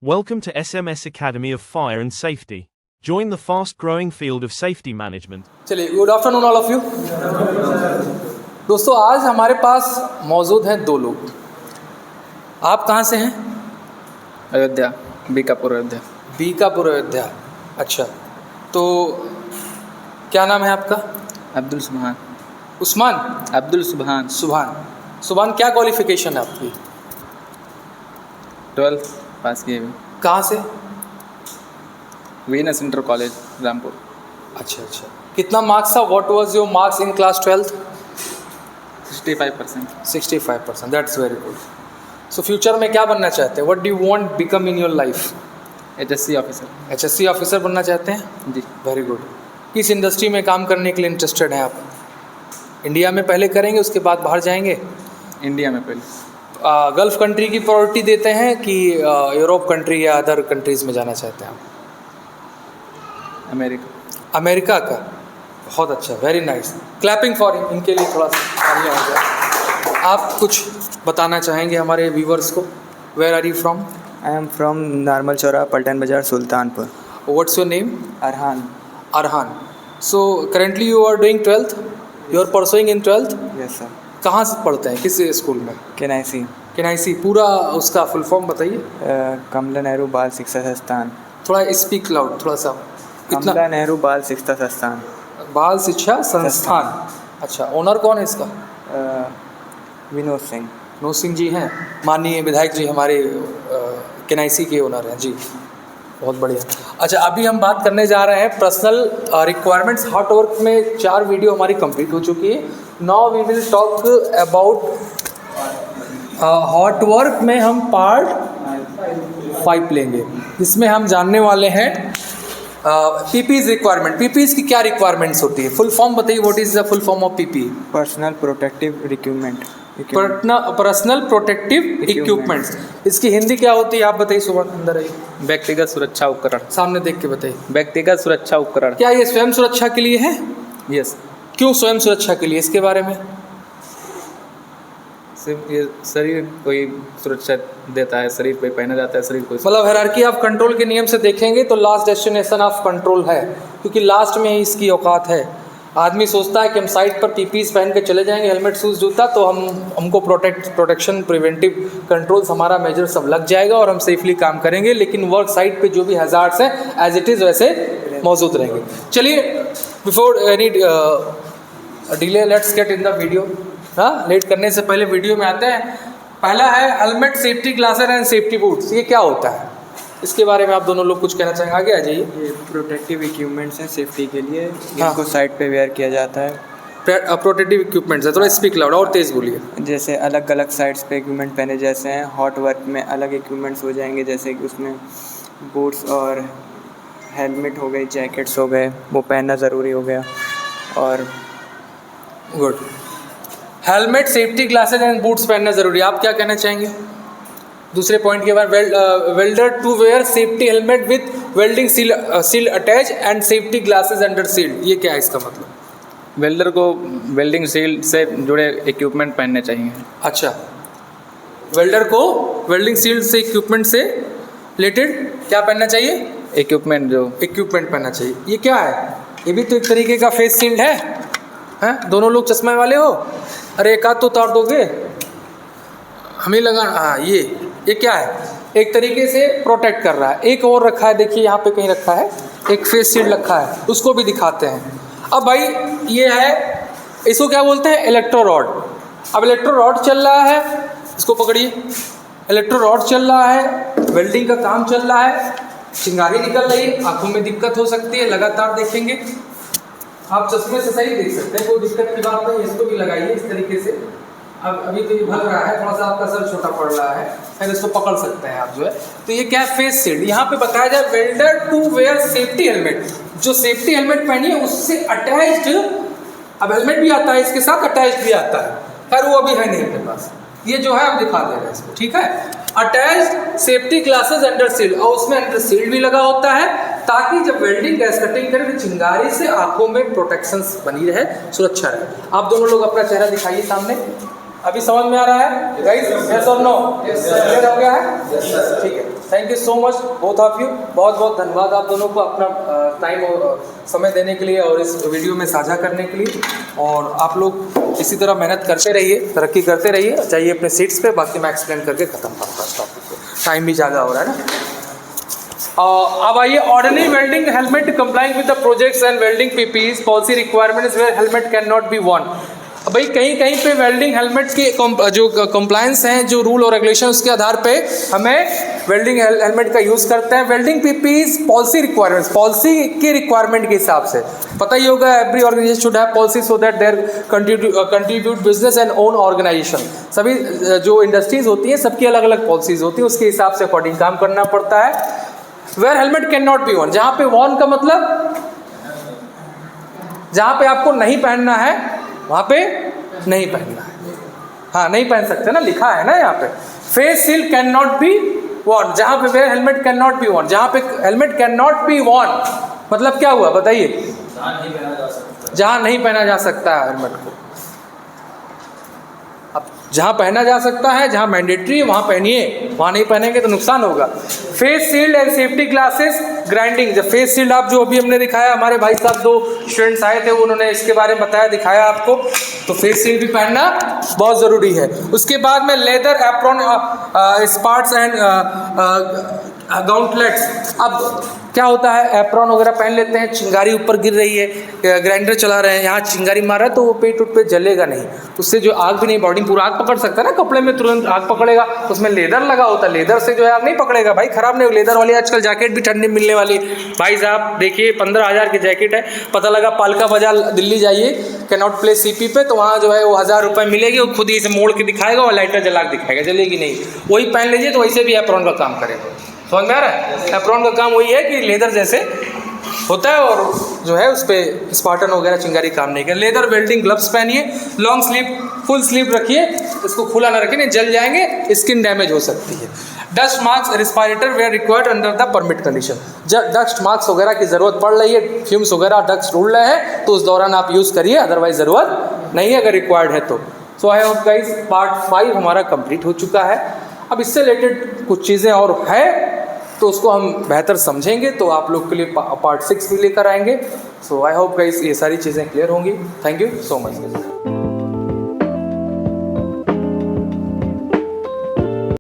Welcome to SMS Academy of Fire and Safety. Join the fast-growing field of safety management. चलिए, good afternoon all of you. दोस्तों, आज हमारे पास मौजूद हैं दो लोग। आप कहाँ से हैं? अयोध्या, बीकापुर अयोध्या। बीकापुर अयोध्या। अच्छा, तो क्या नाम है आपका? अब्दुल सुबहान। उस्मान? अब्दुल सुबहान। सुबहान, क्या क्वालिफिकेशन है आपकी? 12th पास किए हुए। कहाँ से? Venus inter college Rampur. अच्छा, कितना मार्क्स था? What was your marks in class 12th? 65%। 65%, that's very good. So future में क्या बनना चाहते हैं? What do you want become in your life? HSC officer. HSC officer बनना चाहते हैं? जी। Very good. किस इंडस्ट्री में काम करने के लिए इंटरेस्टेड हैं आप? इंडिया में पहले करेंगे, उसके बाद बाहर जाएंगे? इंडिया में पहले। गल्फ़ कंट्री की प्रायोरिटी देते हैं कि यूरोप कंट्री या अदर कंट्रीज़ में जाना चाहते हैं आप? अमेरिका का। बहुत अच्छा, वेरी नाइस। क्लैपिंग फॉर इनके लिए थोड़ा सा आगे हो जाए। आप कुछ बताना चाहेंगे हमारे व्यूवर्स को? Where are you from? I am from नार्मल चौरा, Paltan Bazar, Sultanpur. What's your name? Arhan. So currently you are doing 12th? You are pursuing in 12th? Yes sir. कहाँ से पढ़ते हैं, किस स्कूल में? केनाइसी। पूरा उसका फुल फॉर्म बताइए। कमला नेहरू बाल शिक्षा संस्थान। थोड़ा स्पीक लाउड, थोड़ा सा। कमला नेहरू बाल शिक्षा संस्थान। बाल शिक्षा संस्थान। अच्छा, ओनर कौन है इसका? विनोद सिंह जी हैं, माननीय विधायक जी हमारे केनाइसी के ओनर हैं जी। बहुत बढ़िया। अच्छा, अभी हम बात करने जा रहे हैं पर्सनल रिक्वायरमेंट्स। हॉट वर्क में 4 वीडियो हमारी कंप्लीट हो चुकी है। Now we will talk about hot work में हम पार्ट 5 लेंगे, जिसमें हम जानने वाले हैं पीपीज रिक्वायरमेंट। पीपीज की क्या रिक्वायरमेंट्स होती है? फुल फॉर्म बताइए, what is the full form of PP? Personal protective equipment. Personal protective equipments. इसकी हिंदी क्या होती है, आप बताइए। सुबह अंदर आइए। व्यक्तिगत सुरक्षा उपकरण। सामने देख के बताइए। व्यक्तिगत सुरक्षा उपकरण। क्या ये स्वयं सुरक्षा के लिए है? यस। क्यों स्वयं सुरक्षा के लिए, इसके बारे में? सिर्फ ये शरीर कोई सुरक्षा देता है, शरीर पे पहना जाता है, शरीर को। मतलब हायरार्की ऑफ कंट्रोल के नियम से देखेंगे तो लास्ट डेस्टिनेशन ऑफ कंट्रोल है, क्योंकि लास्ट में ही इसकी औकात है। आदमी सोचता है कि हम साइट पर पीपीज पहन के चले जाएंगे, हेलमेट शूज जूता, तो हमको प्रोटेक्शन प्रिवेंटिव कंट्रोल्स हमारा मेजर सब लग जाएगा और हम सेफली काम करेंगे। लेकिन वर्क साइट पे जो भी हैजार्ड्स हैं एज इट इज़ वैसे मौजूद रहेंगे। चलिए, before any delay let's get in the video. हाँ, लेट करने से पहले वीडियो में आते हैं। पहला है helmet, safety glasses and safety boots. ये क्या होता है, इसके बारे में आप दोनों लोग कुछ कहना चाहेंगे? आगे आ जाइए। ये प्रोटेक्टिव इक्विपमेंट्स हैं सेफ्टी के लिए, इनको साइड पे वेयर किया जाता है। प्रोटेक्टिव इक्विपमेंट्स है। थोड़ा स्पीक लाउड और तेज़ बोलिए। जैसे अलग अलग साइड्स पे इक्विपमेंट पहने जैसे हैं, हॉट वर्क में अलग इक्विपमेंट्स हो जाएंगे, जैसे कि उसमें बूट्स और हेलमेट हो गए, जैकेट्स हो गए, वो पहनना ज़रूरी हो गया। और good. Helmet, safety glasses and boots पहनना ज़रूरी। आप क्या कहना चाहेंगे दूसरे पॉइंट के बारे में? Welder to wear safety helmet with welding seal attach and safety glasses under seal. ये क्या है इसका मतलब? वेल्डर को वेल्डिंग सील से जुड़े इक्विपमेंट पहनने चाहिए। अच्छा, वेल्डर को वेल्डिंग सील से इक्विपमेंट से रिलेटेड क्या पहनना चाहिए? इक्विपमेंट पहनना चाहिए। ये क्या है? ये भी तो एक तरीके का फेस शील्ड है। हैं, दोनों लोग चश्मे वाले हो? अरे एक हाथ तो उतार दोगे, हमें लगा। हाँ, ये क्या है? एक तरीके से प्रोटेक्ट कर रहा है। एक और रखा है, देखिए यहाँ पे कहीं रखा है, एक फेस शील्ड रखा है, उसको भी दिखाते हैं। अब भाई ये है, इसको क्या बोलते हैं? Electro rod. अब इलेक्ट्रो रॉड चल रहा है, इसको पकड़िए। इलेक्ट्रो रॉड चल रहा है, वेल्डिंग का काम चल रहा है, चिंगारी निकल रही है, आँखों में दिक्कत हो सकती है, लगातार देखेंगे। आप चश्मे से सही देख सकते हैं, कोई दिक्कत की बात नहीं। इसको भी लगाइए इस तरीके से। अब अभी तो ये भग रहा है, थोड़ा सा आपका सर छोटा पड़ रहा है, फिर इसको पकड़ सकते हैं आप जो है। तो ये क्या? Face shield. यहाँ पे बताया जाए welder to wear safety helmet. जो सेफ्टी हेलमेट पहनी है उससे अटैच्ड, अब हेलमेट भी आता है इसके साथ, अटैच्ड भी आता है। खैर वो अभी है नहीं अपने पास, ये जो है हम दिखा दे रहे हैं इसको, ठीक है। Attached safety glasses under sealed, और उसमें अंडर सील्ड भी लगा होता है, ताकि जब वेल्डिंग गैस कटिंग करें तो चिंगारी से आंखों में प्रोटेक्शन बनी रहे, सुरक्षा रहे। आप दोनों लोग अपना चेहरा दिखाइए सामने। अभी समझ में आ रहा है गाइस? यस और नो? क्लियर हो गया है? ठीक है। Thank you so much both of you, बहुत बहुत धन्यवाद आप दोनों को अपना टाइम और समय देने के लिए और इस वीडियो में साझा करने के लिए। और आप लोग इसी तरह मेहनत करते रहिए, तरक्की करते रहिए, जाइए अपने सीट्स पे, बाकी मैं एक्सप्लेन करके ख़त्म करता हूँ टॉपिक को, टाइम भी ज़्यादा हो रहा है ना। अब आइए, ordinary welding helmet complying with the projects and welding PPEs policy requirements where helmet can not be worn. भाई कहीं कहीं पे वेल्डिंग हेलमेट के जो कंप्लायंस हैं, जो रूल और रेगुलेशन, उसके आधार पे हमें वेल्डिंग हेलमेट का यूज़ करते हैं। Welding PPEs policy requirements, policy के रिक्वायरमेंट के हिसाब से, पता ही होगा every organisation should have policy so that there contribute business and own organisation. सभी जो इंडस्ट्रीज होती हैं सबकी अलग अलग पॉलिसीज होती हैं, उसके हिसाब से अकॉर्डिंग काम करना पड़ता है। Where helmet can not be worn, जहाँ पे वॉर्न का मतलब जहाँ पे आपको नहीं पहनना है वहाँ पे नहीं पहनना है, हाँ नहीं पहन सकते ना, लिखा है ना यहाँ पे। Face shield can not B Warne, जहाँ पे where helmet can not B Warne, जहाँ पे helmet can not B Warne मतलब क्या हुआ बताइए, जहाँ नहीं पहना जा सकता है हेलमेट को। अब जहाँ पहना जा सकता है, जहाँ मैंडेटरी है वहाँ पहनिए, वहाँ नहीं पहनेंगे तो नुकसान होगा। Face shield and safety glasses grinding, जब फेस शील्ड आप जो अभी हमने दिखाया, हमारे भाई साहब 2 स्टूडेंट्स आए थे, उन्होंने इसके बारे में बताया, दिखाया आपको, तो फेस शील्ड भी पहनना बहुत ज़रूरी है। उसके बाद में लेदर एप्रॉन, स्पार्ट्स एंड गाउंटलेट्स। अब क्या होता है, एप्रॉन वगैरह पहन लेते हैं, चिंगारी ऊपर गिर रही है, ग्राइंडर चला रहे हैं, यहाँ चिंगारी मार रहा है तो वो पेट उठ पे जलेगा नहीं, उससे जो आग भी नहीं, बॉडी पूरा आग पकड़ सकता है ना, कपड़े में तुरंत आग पकड़ेगा, उसमें लेदर लगा होता है, लेदर से जो है आग नहीं पकड़ेगा भाई, खराब नहीं। लेदर वाली आजकल जैकेट भी ठंडी मिलने वाली भाई साहब, देखिए 15,000 की जैकेट है, पता लगा पालका बाजार दिल्ली जाइए कैनॉट प्लेस सीपी पे, तो वहाँ जो है वो 1000 रुपये मिलेगी, वो खुद ही से मोड़ के दिखाएगा और लाइटर जला के दिखाएगा, जलेगी नहीं। वही पहन लीजिए तो वैसे भी एप्रॉन का काम करेगा, समझ में आ रहा है। एप्रॉन का काम वही है कि लेदर जैसे होता है और जो है उस पर स्पार्टन वगैरह चिंगारी काम नहीं करे। लेदर वेल्डिंग ग्लव्स पहनिए, लॉन्ग स्लीव फुल स्लीव रखिए, इसको खुला ना रखिए, नहीं जल जाएंगे, स्किन डैमेज हो सकती है। Dust masks respirator wear required under the permit condition, जब डस्ट मार्क्स वगैरह की ज़रूरत पड़ रही है, फ्यूम्स वगैरह डस्ट उड़ रहे हैं तो उस दौरान आप यूज़ करिए, अदरवाइज ज़रूरत नहीं है अगर रिक्वायर्ड है तो। सो आई होप गाइस पार्ट 5 हमारा कंप्लीट हो चुका है। अब इससे रिलेटेड कुछ चीज़ें और है तो उसको हम बेहतर समझेंगे तो आप लोग के लिए पार्ट 6 भी लेकर आएंगे। सो आई होप गाइस ये सारी चीज़ें क्लियर होंगी। Thank you so much.